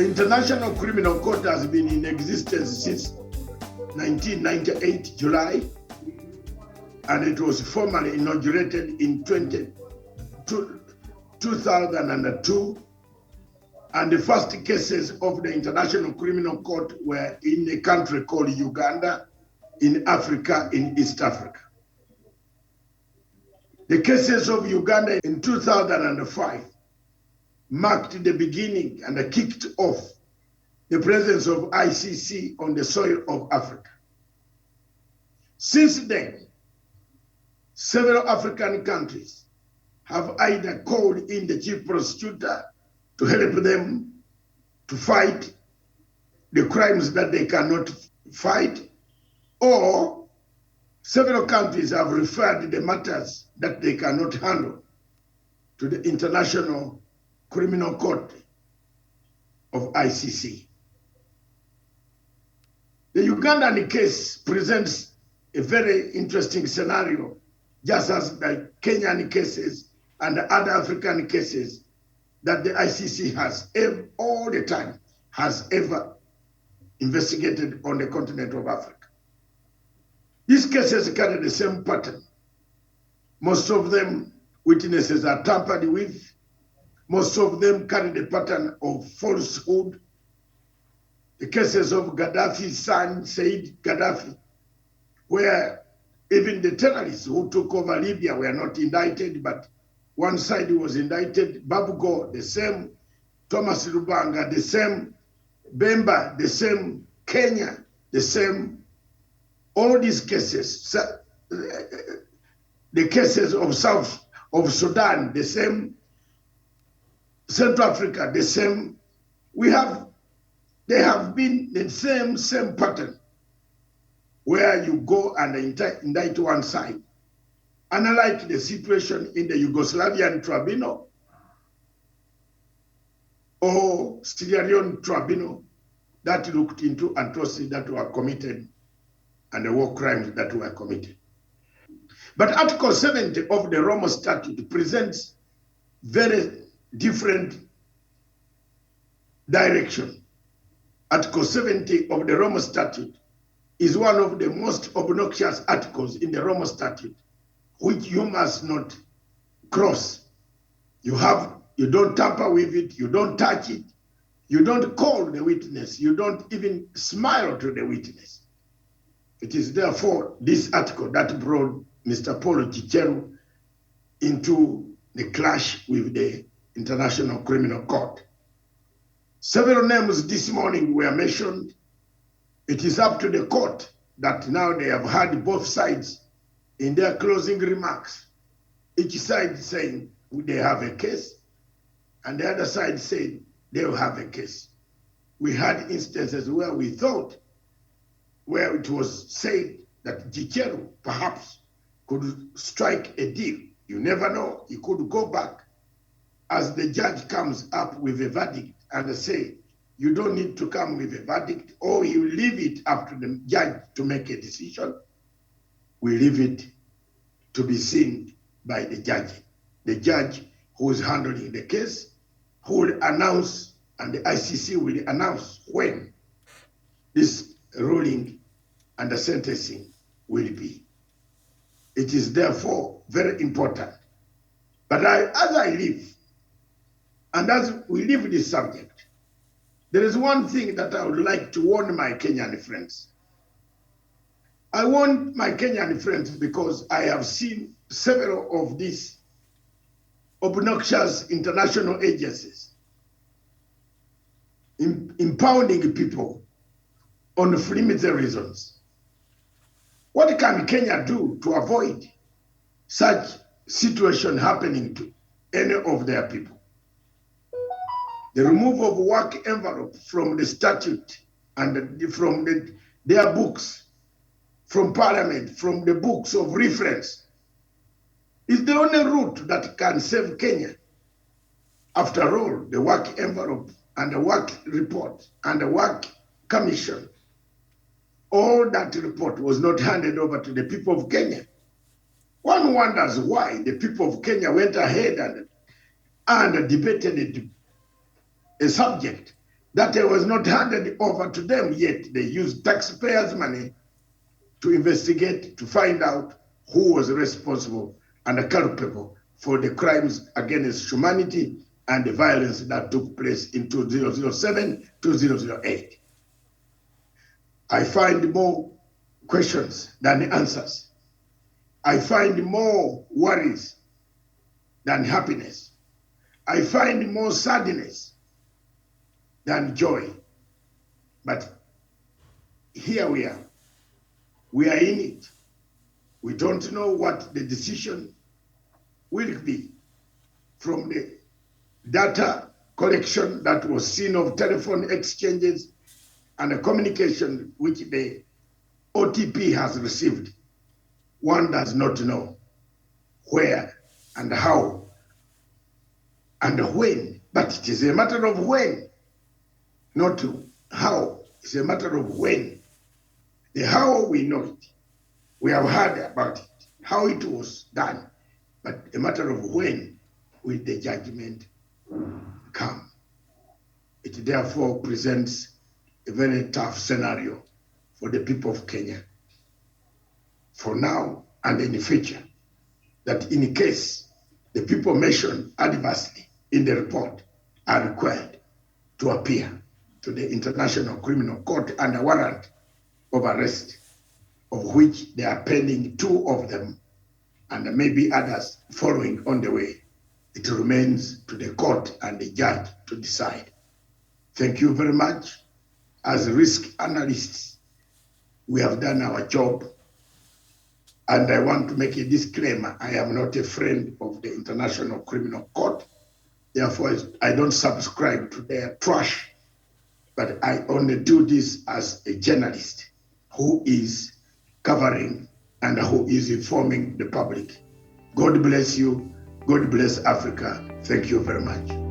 The International Criminal Court has been in existence since 1998, July, and it was formally inaugurated in 2002. And the first cases of the International Criminal Court were in a country called Uganda, in Africa, in East Africa. The cases of Uganda in 2005 marked the beginning and kicked off the presence of ICC on the soil of Africa. Since then, several African countries have either called in the chief prosecutor to help them to fight the crimes that they cannot fight, or several countries have referred the matters that they cannot handle to the International Criminal Court of ICC. The Ugandan case presents a very interesting scenario, just as the Kenyan cases and the other African cases that the ICC has all the time has ever investigated on the continent of Africa. These cases carry the same pattern. Most of them, witnesses are tampered with. Most of them carry the pattern of falsehood. The cases of Gaddafi's son, Said Gaddafi, where even the terrorists who took over Libya were not indicted, but one side was indicted. Babugo, the same. Thomas Lubanga, the same. Bemba, the same. Kenya, the same. All these cases, the cases of Sudan, the same. Central Africa, the same. They have been the same pattern, where you go and indict one side. Unlike the situation in the Yugoslavian tribunal or Sierra Leone tribunal that looked into atrocities that were committed and the war crimes that were committed. But Article 70 of the Rome Statute presents very different direction. Article 70 of the Rome Statute is one of the most obnoxious articles in the Rome Statute, which you must not cross. You don't tamper with it, you don't touch it, you don't call the witness, you don't even smile to the witness. It is therefore this article that brought Mr. Icc Gicheru into the clash with the International Criminal Court. Several names this morning were mentioned. It is up to the court that now they have heard both sides in their closing remarks. Each side saying they have a case, and the other side saying they will have a case. We had instances where we thought, where it was said that Gicheru perhaps could strike a deal. You never know, he could go back as the judge comes up with a verdict and say, you don't need to come with a verdict, or you leave it up to the judge to make a decision. We leave it to be seen by the judge who is handling the case, who will announce, and the ICC will announce when this ruling and the sentencing will be. It is therefore very important. But as I live, and as we leave this subject, there is one thing that I would like to warn my Kenyan friends. I warn my Kenyan friends because I have seen several of these obnoxious international agencies impounding people on flimsy reasons. What can Kenya do to avoid such situation happening to any of their people? The removal of work envelope from the statute and from their books, from parliament, from the books of reference, is the only route that can save Kenya. After all, the work envelope and the work report and the work commission, all that report was not handed over to the people of Kenya. One wonders why the people of Kenya went ahead and debated a subject that was not handed over to them, yet they used taxpayers' money to investigate, to find out who was responsible and culpable for the crimes against humanity and the violence that took place in 2007, 2008. I find more questions than answers. I find more worries than happiness. I find more sadness than joy. But here we are. We are in it. We don't know what the decision will be from the data collection that was seen of telephone exchanges and the communication which the OTP has received. One does not know where and how and when, but it is a matter of when, not how. It's a matter of when. The how, we know it. We have heard about it, how it was done, but a matter of when will the judgment come. It therefore presents a very tough scenario for the people of Kenya, for now and in the future, that in case the people mentioned adversely in the report are required to appear to the International Criminal Court under warrant of arrest, of which they are pending 2 of them, and maybe others following on the way. It remains to the court and the judge to decide. Thank you very much. As risk analysts, we have done our job. And I want to make a disclaimer. I am not a friend of the International Criminal Court. Therefore, I don't subscribe to their trash. But I only do this as a journalist who is covering and who is informing the public. God bless you. God bless Africa. Thank you very much.